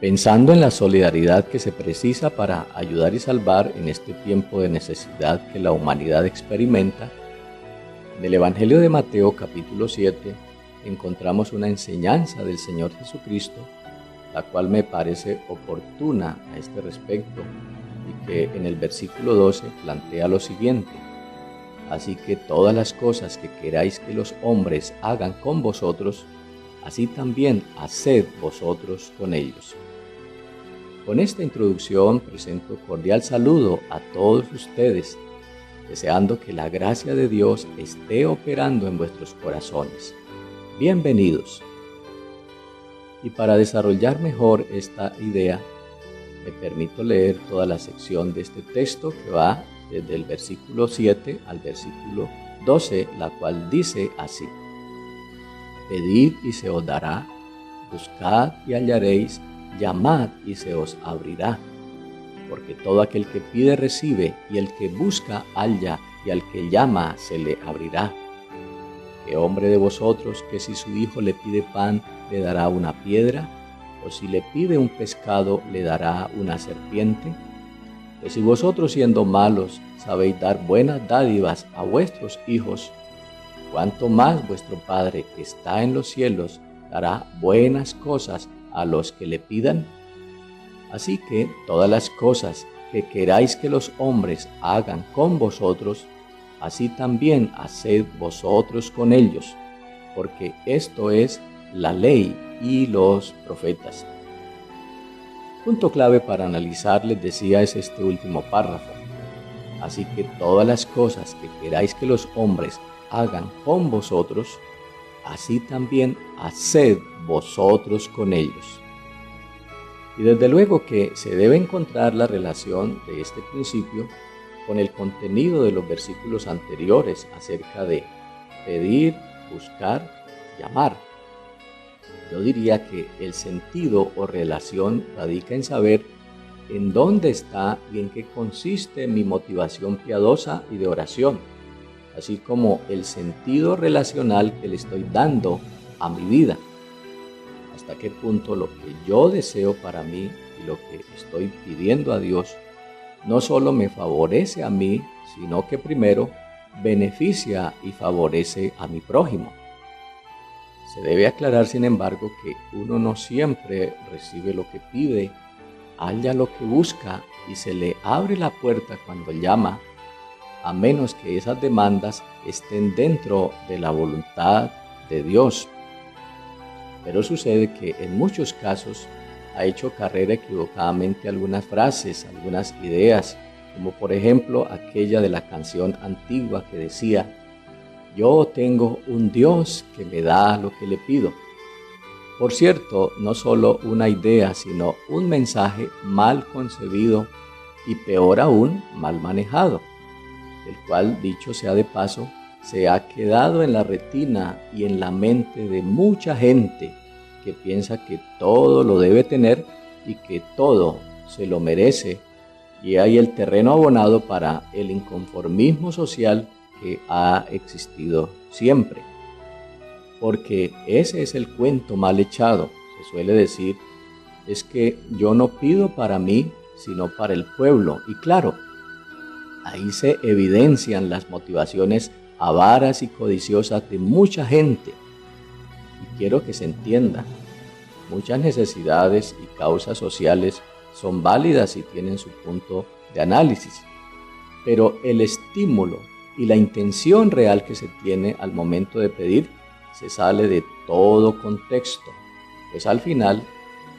Pensando en la solidaridad que se precisa para ayudar y salvar en este tiempo de necesidad que la humanidad experimenta, en el Evangelio de Mateo capítulo 7 encontramos una enseñanza del Señor Jesucristo, la cual me parece oportuna a este respecto y que en el versículo 12 plantea lo siguiente: así que todas las cosas que queráis que los hombres hagan con vosotros, así también haced vosotros con ellos. Con esta introducción presento cordial saludo a todos ustedes, deseando que la gracia de Dios esté operando en vuestros corazones. Bienvenidos. Y para desarrollar mejor esta idea, me permito leer toda la sección de este texto que va desde el versículo 7 al versículo 12, la cual dice así: Pedid y se os dará, buscad y hallaréis, llamad y se os abrirá. Porque todo aquel que pide recibe, y el que busca halla, y al que llama se le abrirá. ¿Qué hombre de vosotros que si su hijo le pide pan le dará una piedra? ¿O si le pide un pescado le dará una serpiente? Pues si vosotros siendo malos sabéis dar buenas dádivas a vuestros hijos, ¿cuánto más vuestro Padre que está en los cielos dará buenas cosas a los que le pidan? Así que todas las cosas que queráis que los hombres hagan con vosotros, así también haced vosotros con ellos, porque esto es la ley y los profetas. Punto clave para analizar, les decía, es este último párrafo. Así que todas las cosas que queráis que los hombres hagan con vosotros, así también haced vosotros con ellos. Y desde luego que se debe encontrar la relación de este principio con el contenido de los versículos anteriores acerca de pedir, buscar, llamar. Yo diría que el sentido o relación radica en saber en dónde está y en qué consiste mi motivación piadosa y de oración, así como el sentido relacional que le estoy dando a mi vida. Hasta qué punto lo que yo deseo para mí y lo que estoy pidiendo a Dios no solo me favorece a mí, sino que primero beneficia y favorece a mi prójimo. Se debe aclarar, sin embargo, que uno no siempre recibe lo que pide, halla lo que busca y se le abre la puerta cuando llama, a menos que esas demandas estén dentro de la voluntad de Dios. Pero sucede que en muchos casos ha hecho carrera equivocadamente algunas frases, algunas ideas, como por ejemplo aquella de la canción antigua que decía: yo tengo un Dios que me da lo que le pido. Por cierto, no solo una idea, sino un mensaje mal concebido y peor aún, mal manejado, el cual, dicho sea de paso, se ha quedado en la retina y en la mente de mucha gente que piensa que todo lo debe tener y que todo se lo merece, y hay el terreno abonado para el inconformismo social que ha existido siempre. Porque ese es el cuento mal echado. Se suele decir, es que yo no pido para mí, sino para el pueblo. Y claro, ahí se evidencian las motivaciones avaras y codiciosas de mucha gente. Y quiero que se entienda, muchas necesidades y causas sociales son válidas y tienen su punto de análisis, pero el estímulo y la intención real que se tiene al momento de pedir se sale de todo contexto, pues al final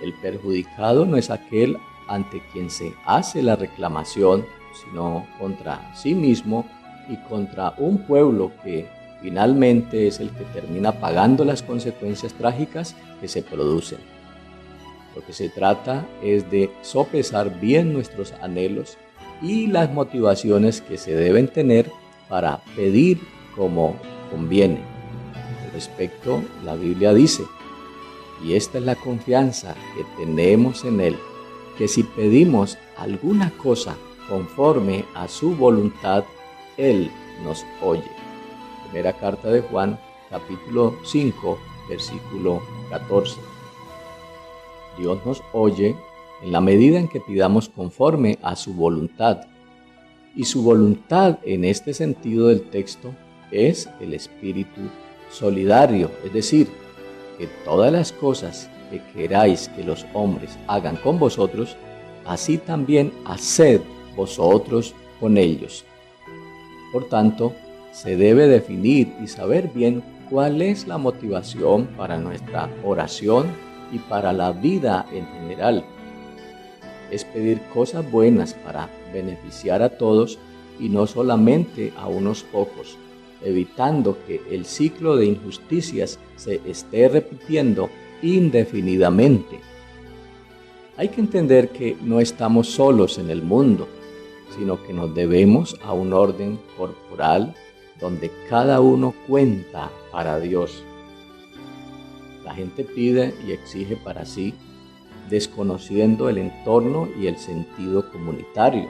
el perjudicado no es aquel ante quien se hace la reclamación, sino contra sí mismo y contra un pueblo que finalmente es el que termina pagando las consecuencias trágicas que se producen. Lo que se trata es de sopesar bien nuestros anhelos y las motivaciones que se deben tener para pedir como conviene. Al respecto, la Biblia dice, y esta es la confianza que tenemos en Él, que si pedimos alguna cosa conforme a su voluntad, Él nos oye. Primera carta de Juan, capítulo 5, versículo 14. Dios nos oye en la medida en que pidamos conforme a su voluntad. Y su voluntad en este sentido del texto es el espíritu solidario, es decir, que todas las cosas que queráis que los hombres hagan con vosotros, así también haced vosotros con ellos. Por tanto, se debe definir y saber bien cuál es la motivación para nuestra oración y para la vida en general. Es pedir cosas buenas para beneficiar a todos y no solamente a unos pocos, evitando que el ciclo de injusticias se esté repitiendo indefinidamente. Hay que entender que no estamos solos en el mundo, sino que nos debemos a un orden corporal donde cada uno cuenta para Dios. La gente pide y exige para sí, desconociendo el entorno y el sentido comunitario.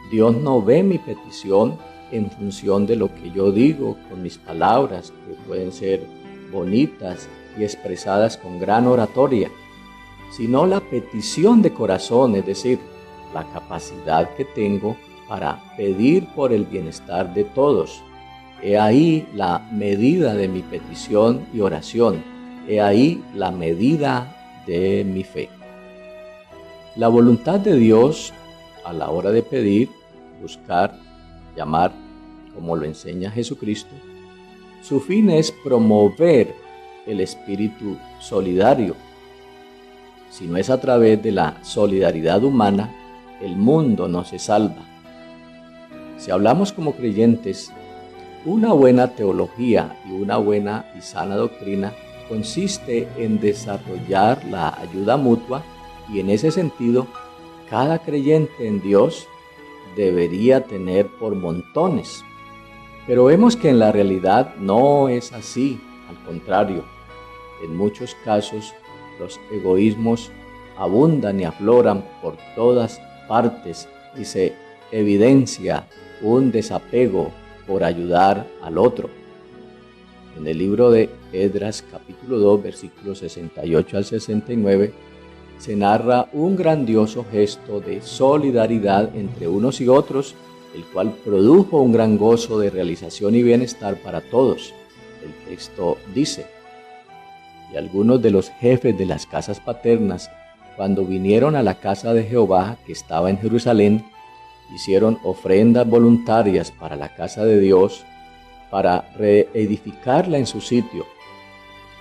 Dios no ve mi petición en función de lo que yo digo con mis palabras, que pueden ser bonitas y expresadas con gran oratoria, sino la petición de corazón, es decir, la capacidad que tengo para pedir por el bienestar de todos. He ahí la medida de mi petición y oración. He ahí la medida de mi fe. La voluntad de Dios a la hora de pedir, buscar, llamar, como lo enseña Jesucristo, su fin es promover el espíritu solidario. Si no es a través de la solidaridad humana, el mundo no se salva. Si hablamos como creyentes, una buena teología y una buena y sana doctrina consiste en desarrollar la ayuda mutua y en ese sentido, cada creyente en Dios debería tener por montones. Pero vemos que en la realidad no es así, al contrario. En muchos casos, los egoísmos abundan y afloran por todas partes y se evidencia un desapego por ayudar al otro. En el libro de Esdras, capítulo 2, versículos 68 al 69, se narra un grandioso gesto de solidaridad entre unos y otros, el cual produjo un gran gozo de realización y bienestar para todos. El texto dice: y algunos de los jefes de las casas paternas, cuando vinieron a la casa de Jehová que estaba en Jerusalén, hicieron ofrendas voluntarias para la casa de Dios, para reedificarla en su sitio.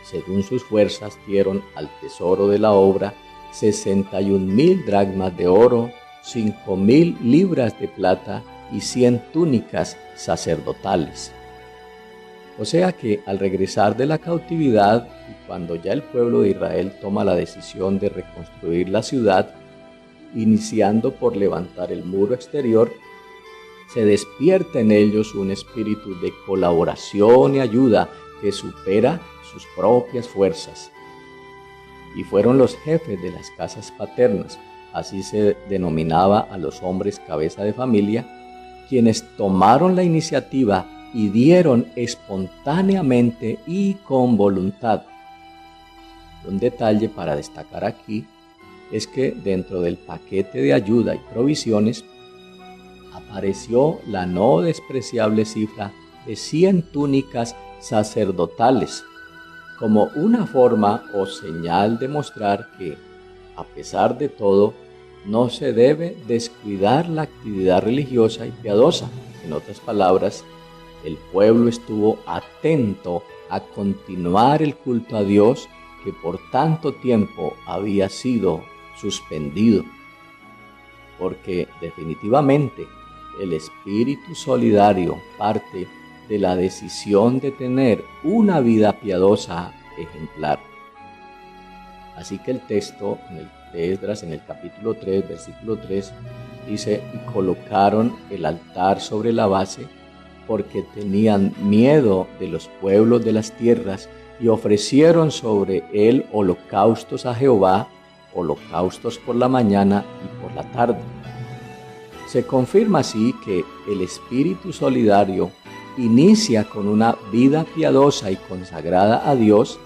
Según sus fuerzas dieron al tesoro de la obra 61,000 dracmas de oro, 5,000 libras de plata y 100 túnicas sacerdotales. O sea que al regresar de la cautividad y cuando ya el pueblo de Israel toma la decisión de reconstruir la ciudad, iniciando por levantar el muro exterior, se despierta en ellos un espíritu de colaboración y ayuda que supera sus propias fuerzas. Y fueron los jefes de las casas paternas, así se denominaba a los hombres cabeza de familia, quienes tomaron la iniciativa y dieron espontáneamente y con voluntad. Un detalle para destacar aquí es que dentro del paquete de ayuda y provisiones apareció la no despreciable cifra de 100 túnicas sacerdotales, como una forma o señal de mostrar que, a pesar de todo, no se debe descuidar la actividad religiosa y piadosa. En otras palabras, el pueblo estuvo atento a continuar el culto a Dios que por tanto tiempo había sido suspendido, porque definitivamente el espíritu solidario parte de la decisión de tener una vida piadosa ejemplar. Así que el texto de Esdras en el capítulo 3, versículo 3, dice: y colocaron el altar sobre la base porque tenían miedo de los pueblos de las tierras y ofrecieron sobre él holocaustos a Jehová, holocaustos por la mañana y por la tarde. Se confirma así que el espíritu solidario inicia con una vida piadosa y consagrada a Dios,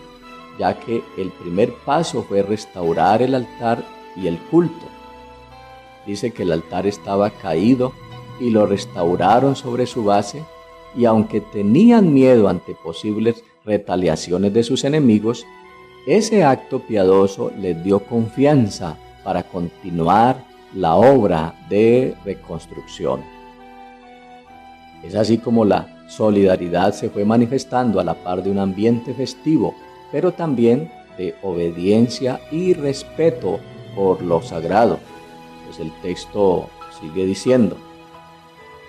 ya que el primer paso fue restaurar el altar y el culto. Dice que el altar estaba caído y lo restauraron sobre su base, y aunque tenían miedo ante posibles retaliaciones de sus enemigos, ese acto piadoso les dio confianza para continuar la obra de reconstrucción. Es así como la solidaridad se fue manifestando a la par de un ambiente festivo, pero también de obediencia y respeto por lo sagrado. Pues el texto sigue diciendo: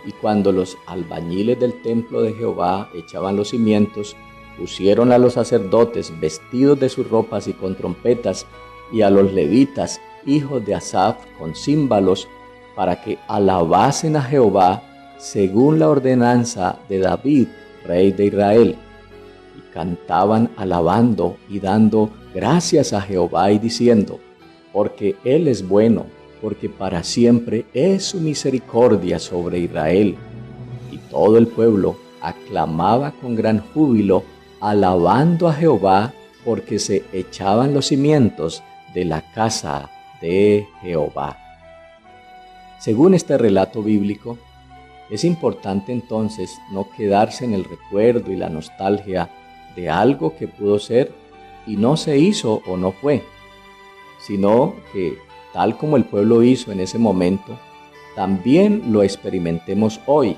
y cuando los albañiles del templo de Jehová echaban los cimientos, pusieron a los sacerdotes vestidos de sus ropas y con trompetas, y a los levitas, hijos de Asaf, con címbalos, para que alabasen a Jehová según la ordenanza de David, rey de Israel. Y cantaban alabando y dando gracias a Jehová y diciendo: porque Él es bueno, porque para siempre es su misericordia sobre Israel. Y todo el pueblo aclamaba con gran júbilo, alabando a Jehová, porque se echaban los cimientos de la casa de Jehová. Según este relato bíblico, es importante entonces no quedarse en el recuerdo y la nostalgia de algo que pudo ser y no se hizo o no fue, sino que, tal como el pueblo hizo en ese momento, también lo experimentemos hoy.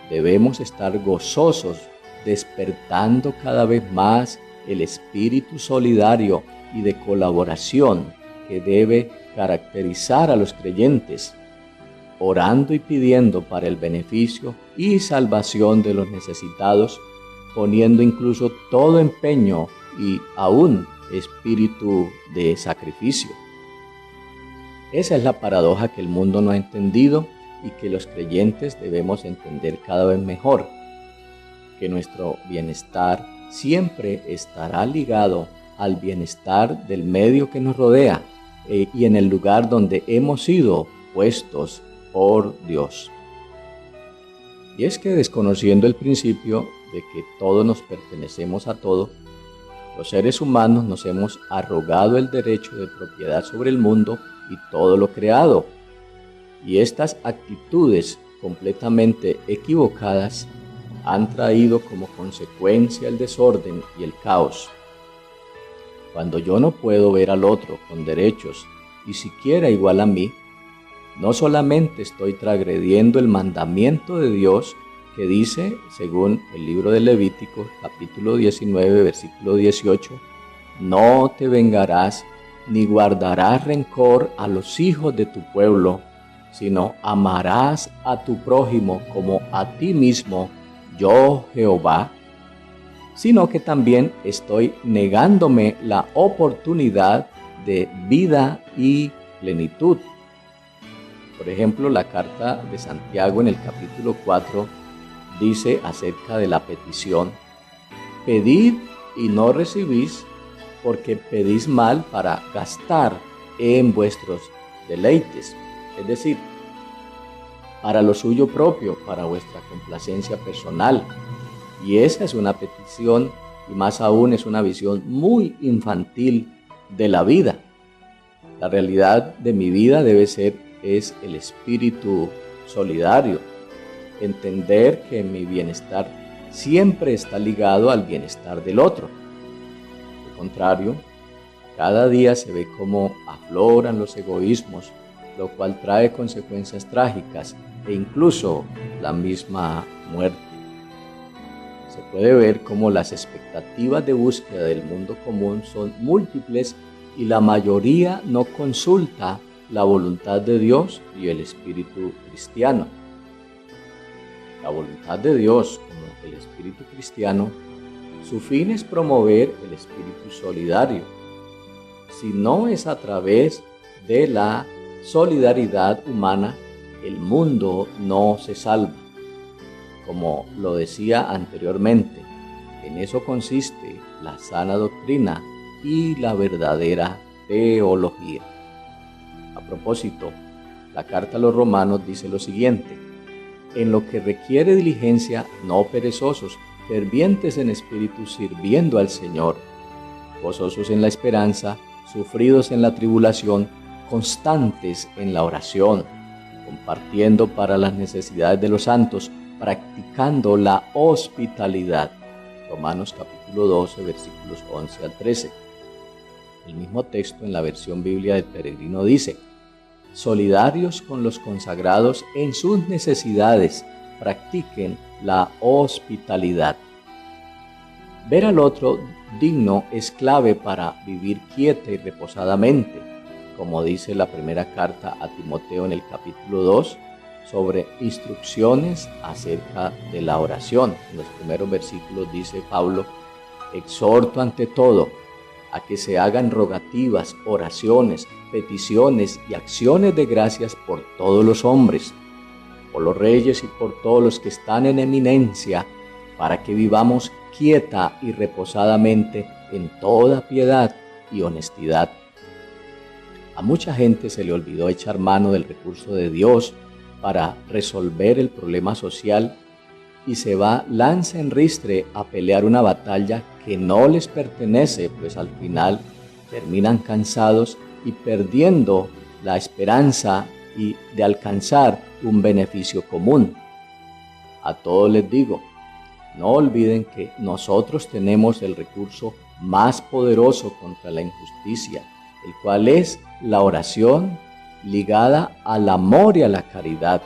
Debemos estar gozosos, despertando cada vez más el espíritu solidario y de colaboración que debe caracterizar a los creyentes, orando y pidiendo para el beneficio y salvación de los necesitados, poniendo incluso todo empeño y aún espíritu de sacrificio. Esa es la paradoja que el mundo no ha entendido y que los creyentes debemos entender cada vez mejor, que nuestro bienestar siempre estará ligado al bienestar del medio que nos rodea y en el lugar donde hemos sido puestos por Dios. Y es que, desconociendo el principio de que todos nos pertenecemos a todo, los seres humanos nos hemos arrogado el derecho de propiedad sobre el mundo y todo lo creado. Y estas actitudes completamente equivocadas han traído como consecuencia el desorden y el caos. Cuando yo no puedo ver al otro con derechos y siquiera igual a mí, no solamente estoy transgrediendo el mandamiento de Dios que dice, según el libro de Levítico, capítulo 19, versículo 18, no te vengarás ni guardarás rencor a los hijos de tu pueblo, sino amarás a tu prójimo como a ti mismo, yo Jehová, sino que también estoy negándome la oportunidad de vida y plenitud. Por ejemplo, la carta de Santiago en el capítulo 4 dice acerca de la petición: pedid y no recibís, porque pedís mal para gastar en vuestros deleites, es decir, para lo suyo propio, para vuestra complacencia personal. Y esa es una petición, y más aún es una visión muy infantil de la vida. La realidad de mi vida debe ser el espíritu solidario, entender que mi bienestar siempre está ligado al bienestar del otro. Al contrario, cada día se ve cómo afloran los egoísmos, lo cual trae consecuencias trágicas e incluso la misma muerte. Se puede ver cómo las expectativas de búsqueda del mundo común son múltiples y la mayoría no consulta la voluntad de Dios y el espíritu cristiano. La voluntad de Dios, como el espíritu cristiano, su fin es promover el espíritu solidario. Si no es a través de la solidaridad humana, el mundo no se salva. Como lo decía anteriormente, en eso consiste la sana doctrina y la verdadera teología. A propósito, la carta a los Romanos dice lo siguiente: en lo que requiere diligencia, no perezosos, fervientes en espíritu, sirviendo al Señor. gozosos en la esperanza, sufridos en la tribulación, constantes en la oración, compartiendo para las necesidades de los santos, practicando la hospitalidad. Romanos capítulo 12, versículos 11 al 13. El mismo texto en la versión Biblia del Peregrino dice: solidarios con los consagrados en sus necesidades, practiquen la hospitalidad. Ver al otro digno es clave para vivir quieta y reposadamente, como dice la primera carta a Timoteo en el capítulo 2, sobre instrucciones acerca de la oración. En los primeros versículos dice Pablo: exhorto ante todo a que se hagan rogativas, oraciones, peticiones y acciones de gracias por todos los hombres, por los reyes y por todos los que están en eminencia, para que vivamos quieta y reposadamente en toda piedad y honestidad. A mucha gente se le olvidó echar mano del recurso de Dios para resolver el problema social y se va lanza en ristre a pelear una batalla que no les pertenece, pues al final terminan cansados y perdiendo la esperanza y de alcanzar un beneficio común. A todos les digo, no olviden que nosotros tenemos el recurso más poderoso contra la injusticia, el cual es la oración ligada al amor y a la caridad.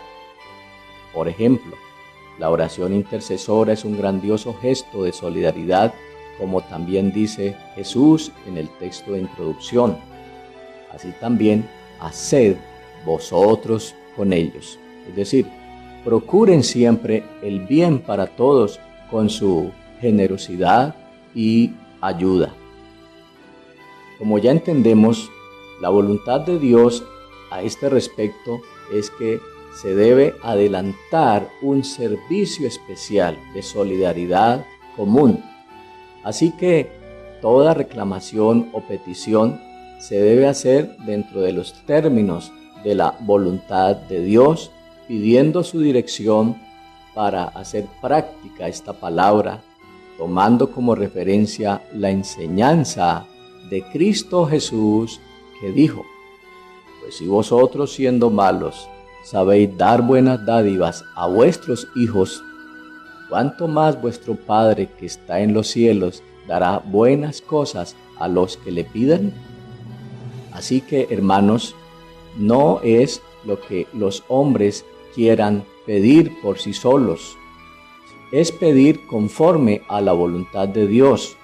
Por ejemplo, la oración intercesora es un grandioso gesto de solidaridad, como también dice Jesús en el texto de introducción. Así también, haced vosotros con ellos. Es decir, procuren siempre el bien para todos con su generosidad y ayuda. Como ya entendemos, la voluntad de Dios a este respecto es que se debe adelantar un servicio especial de solidaridad común. Así que toda reclamación o petición se debe hacer dentro de los términos de la voluntad de Dios, pidiendo su dirección para hacer práctica esta palabra, tomando como referencia la enseñanza de Cristo Jesús, que dijo: pues si vosotros, siendo malos, sabéis dar buenas dádivas a vuestros hijos, ¿cuánto más vuestro Padre que está en los cielos dará buenas cosas a los que le pidan? Así que, hermanos, no es lo que los hombres quieran pedir por sí solos, es pedir conforme a la voluntad de Dios.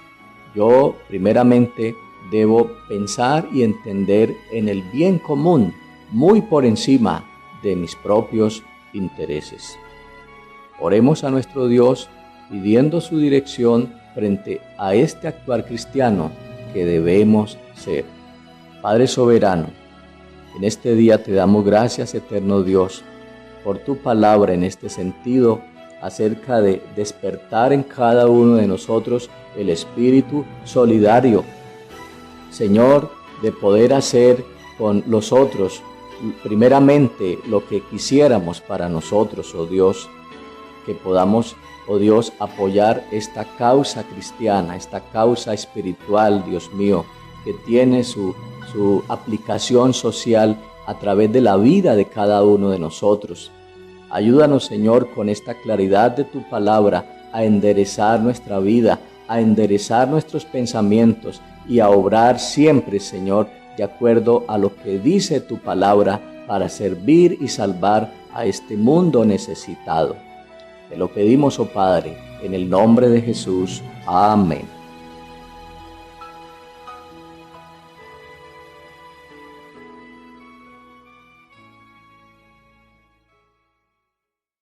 Yo, primeramente, debo pensar y entender en el bien común, muy por encima de mis propios intereses. Oremos a nuestro Dios pidiendo su dirección frente a este actuar cristiano que debemos ser. Padre soberano, en este día te damos gracias, eterno Dios, por tu palabra en este sentido acerca de despertar en cada uno de nosotros el espíritu solidario, Señor, de poder hacer con los otros primeramente lo que quisiéramos para nosotros, oh Dios, que podamos, oh Dios, apoyar esta causa cristiana, esta causa espiritual, Dios mío, que tiene su aplicación social a través de la vida de cada uno de nosotros. Ayúdanos, Señor, con esta claridad de tu palabra a enderezar nuestra vida, a enderezar nuestros pensamientos y a obrar siempre, Señor, de acuerdo a lo que dice tu palabra para servir y salvar a este mundo necesitado. Te lo pedimos, oh Padre, en el nombre de Jesús. Amén.